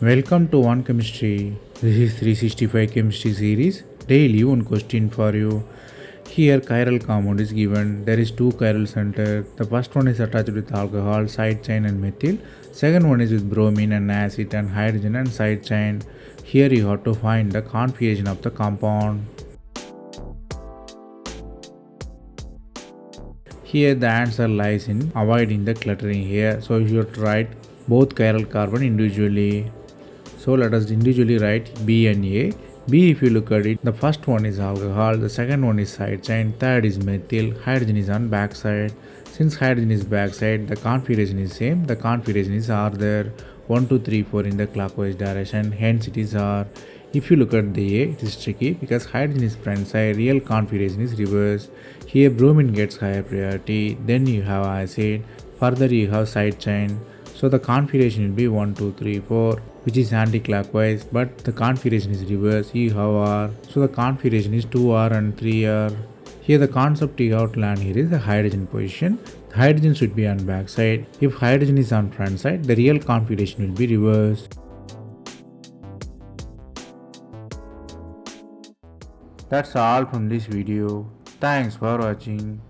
Welcome to One Chemistry. This is 365 Chemistry series. Daily one question for you. Here chiral compound is given. There is two chiral center. The first one is attached with alcohol, side chain and methyl. Second one is with bromine and acid and hydrogen and side chain. Here you have to find the configuration of the compound. Here the answer lies in avoiding the cluttering here. So you should write both chiral carbon individually. So let us individually write B and A. B, if you look at it, the first one is alcohol, the second one is side chain, third is methyl, hydrogen is on backside. Since hydrogen is backside, the configuration is same. The configuration is R there, 1, 2, 3, 4 in the clockwise direction, hence it is R. If you look at the A, it is tricky because hydrogen is front side, real configuration is reverse. Here bromine gets higher priority, then you have acid, further you have side chain. So the configuration will be 1, 2, 3, 4, which is anti-clockwise, but the configuration is reverse, you have R. So the configuration is 2R and 3R. Here the concept you have to learn here is the hydrogen position. The hydrogen should be on back side. If hydrogen is on front side, the real configuration will be reverse. That's all from this video. Thanks for watching.